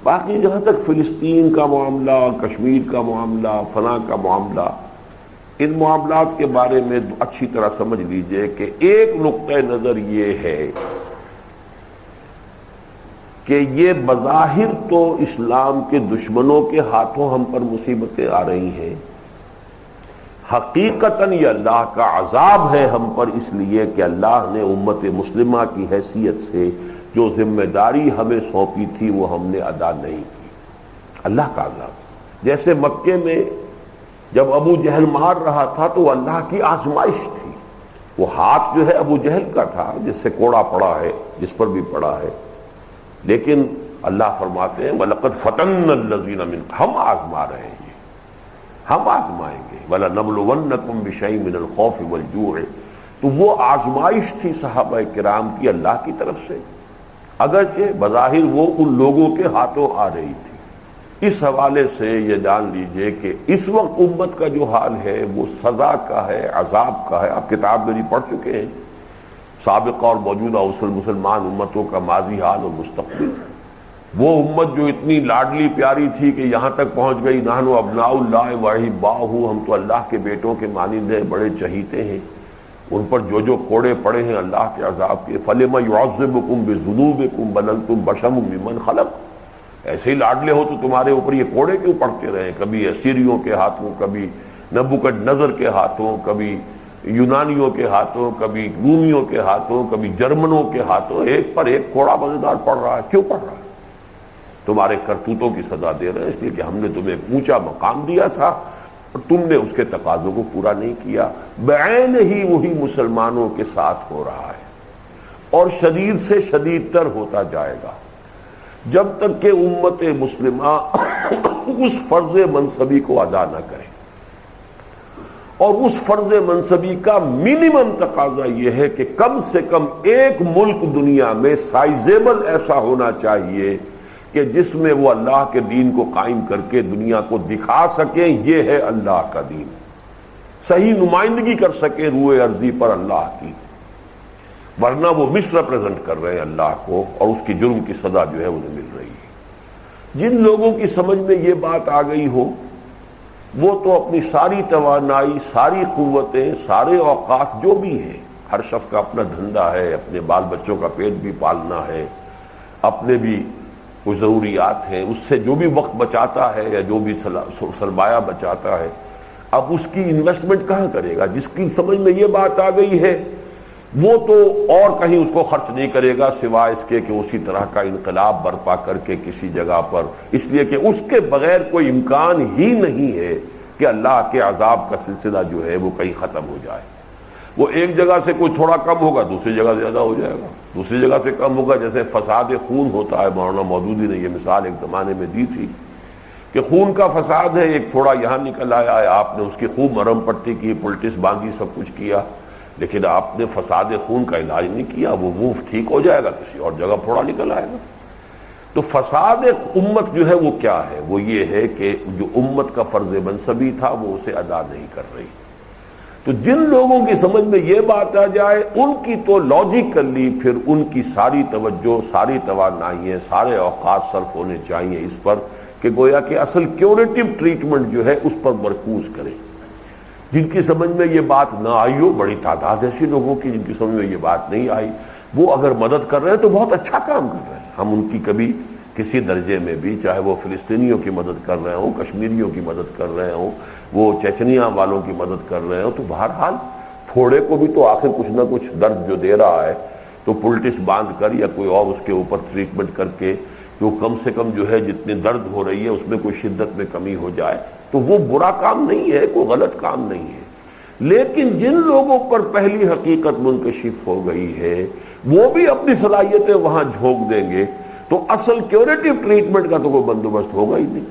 باقی جہاں تک فلسطین کا معاملہ، کشمیر کا معاملہ، فلاں کا معاملہ، ان معاملات کے بارے میں اچھی طرح سمجھ لیجئے کہ ایک نقطہ نظر یہ ہے کہ یہ بظاہر تو اسلام کے دشمنوں کے ہاتھوں ہم پر مصیبتیں آ رہی ہیں، حقیقتاً یہ اللہ کا عذاب ہے ہم پر، اس لیے کہ اللہ نے امت مسلمہ کی حیثیت سے جو ذمہ داری ہمیں سونپی تھی وہ ہم نے ادا نہیں کی۔ اللہ کا عذاب، جیسے مکے میں جب ابو جہل مار رہا تھا تو وہ اللہ کی آزمائش تھی۔ وہ ہاتھ جو ہے ابو جہل کا تھا جس سے کوڑا پڑا ہے، جس پر بھی پڑا ہے، لیکن اللہ فرماتے ہیں وَلَقَدْ فَتَنَّا الَّذِينَ مِنْ، ہم آزما رہے ہیں، ہم آزمائیں گے، وَلَنَبْلُوَنَّكُمْ بِشَيْءٍ مِنَ الْخَوْفِ وَالْجُوعِ۔ تو وہ آزمائش تھی صحابہ کرام کی اللہ کی طرف سے، اگرچہ بظاہر وہ ان لوگوں کے ہاتھوں آ رہی تھی۔ اس حوالے سے یہ جان لیجئے کہ اس وقت امت کا جو حال ہے وہ سزا کا ہے، عذاب کا ہے۔ آپ کتاب میری پڑھ چکے ہیں، سابقہ اور موجودہ مسلمان امتوں کا ماضی حال اور مستقبل۔ وہ امت جو اتنی لاڈلی پیاری تھی کہ یہاں تک پہنچ گئی، نحن ابناء اللہ واحباہ، ہم تو اللہ کے بیٹوں کے مانند ہیں، بڑے چہیتے ہیں، ان پر جو جو کوڑے پڑے ہیں اللہ کے عذاب کے۔ فَلِمَ يُعَذِّبُكُم بِذُنُوبِكُم بَلْ أَنتُم بَشَرٌ مِّمَّنْ خَلَقَ۔ ایسے ہی لاڈلے ہو تو تمہارے اوپر یہ کوڑے کیوں پڑتے رہے؟ کبھی اسیریوں کے ہاتھوں، کبھی نبوکڈنضر کے ہاتھوں، کبھی یونانیوں کے ہاتھوں، کبھی رومیوں کے ہاتھوں، کبھی جرمنوں کے ہاتھوں، ایک پر ایک کوڑا مزیدار پڑ رہا ہے۔ کیوں پڑ رہا ہے؟ تمہارے کرتوتوں کی سزا دے رہے ہیں، اس لیے کہ ہم نے تمہیں ایک اونچا مقام دیا تھا اور تم نے اس کے تقاضوں کو پورا نہیں کیا۔ بعین ہی وہی مسلمانوں کے ساتھ ہو رہا ہے اور شدید سے شدید تر ہوتا جائے گا جب تک کہ امت مسلمہ اس فرض منصبی کو ادا نہ کرے۔ اور اس فرض منصبی کا منیمم تقاضا یہ ہے کہ کم سے کم ایک ملک دنیا میں سائزیبل ایسا ہونا چاہیے کہ جس میں وہ اللہ کے دین کو قائم کر کے دنیا کو دکھا سکیں یہ ہے اللہ کا دین، صحیح نمائندگی کر سکیں روئے ارضی پر اللہ کی، ورنہ وہ مس ریپرزینٹ کر رہے ہیں اللہ کو اور اس کی جرم کی سزا جو ہے انہیں مل رہی ہے۔ جن لوگوں کی سمجھ میں یہ بات آ گئی ہو وہ تو اپنی ساری توانائی، ساری قوتیں، سارے اوقات جو بھی ہیں، ہر شخص کا اپنا دھندا ہے، اپنے بال بچوں کا پیٹ بھی پالنا ہے، اپنے بھی کچھ ضروریات ہیں، اس سے جو بھی وقت بچاتا ہے یا جو بھی سرمایہ بچاتا ہے، اب اس کی انویسٹمنٹ کہاں کرے گا؟ جس کی سمجھ میں یہ بات آ گئی ہے وہ تو اور کہیں اس کو خرچ نہیں کرے گا سوائے اس کے کہ اسی طرح کا انقلاب برپا کر کے کسی جگہ پر، اس لیے کہ اس کے بغیر کوئی امکان ہی نہیں ہے کہ اللہ کے عذاب کا سلسلہ جو ہے وہ کہیں ختم ہو جائے۔ وہ ایک جگہ سے کوئی تھوڑا کم ہوگا دوسری جگہ زیادہ ہو جائے گا، دوسری جگہ سے کم ہوگا، جیسے فساد خون ہوتا ہے۔ مولانا مودودی نے یہ مثال ایک زمانے میں دی تھی کہ خون کا فساد ہے، ایک تھوڑا یہاں نکل آیا ہے، آپ نے اس کی خوب مرہم پٹی کی، پلٹس باندھی، سب کچھ کیا، لیکن آپ نے فساد خون کا علاج نہیں کیا، وہ منہ ٹھیک ہو جائے گا، کسی اور جگہ تھوڑا نکل آئے گا۔ تو فساد امت جو ہے وہ کیا ہے؟ وہ یہ ہے کہ جو امت کا فرض منصبی تھا وہ اسے ادا نہیں کر رہی۔ تو جن لوگوں کی سمجھ میں یہ بات آ جائے ان کی تو لاجیکلی پھر ان کی ساری توجہ، ساری توانائیاں، سارے اوقات صرف ہونے چاہیے اس پر کہ گویا کہ اصل کیوریٹو ٹریٹمنٹ جو ہے اس پر مرکوز کریں۔ جن کی سمجھ میں یہ بات نہ آئی ہو، بڑی تعداد ایسی لوگوں کی جن کی سمجھ میں یہ بات نہیں آئی، وہ اگر مدد کر رہے ہیں تو بہت اچھا کام کر رہے ہیں۔ ہم ان کی کبھی کسی درجے میں بھی، چاہے وہ فلسطینیوں کی مدد کر رہے ہوں، کشمیریوں کی مدد کر رہے ہوں، وہ چیچنیا والوں کی مدد کر رہے ہوں، تو بہرحال پھوڑے کو بھی تو آخر کچھ نہ کچھ درد جو دے رہا ہے تو پلٹس باندھ کر یا کوئی اور اس کے اوپر ٹریٹمنٹ کر کے جو کم سے کم جو ہے جتنے درد ہو رہی ہے اس میں کوئی شدت میں کمی ہو جائے تو وہ برا کام نہیں ہے، کوئی غلط کام نہیں ہے۔ لیکن جن لوگوں پر پہلی حقیقت منکشف ہو گئی ہے وہ بھی اپنی صلاحیتیں وہاں جھونک دیں گے تو اصل کیوریٹو ٹریٹمنٹ کا تو کوئی بندوبست ہوگا ہی نہیں۔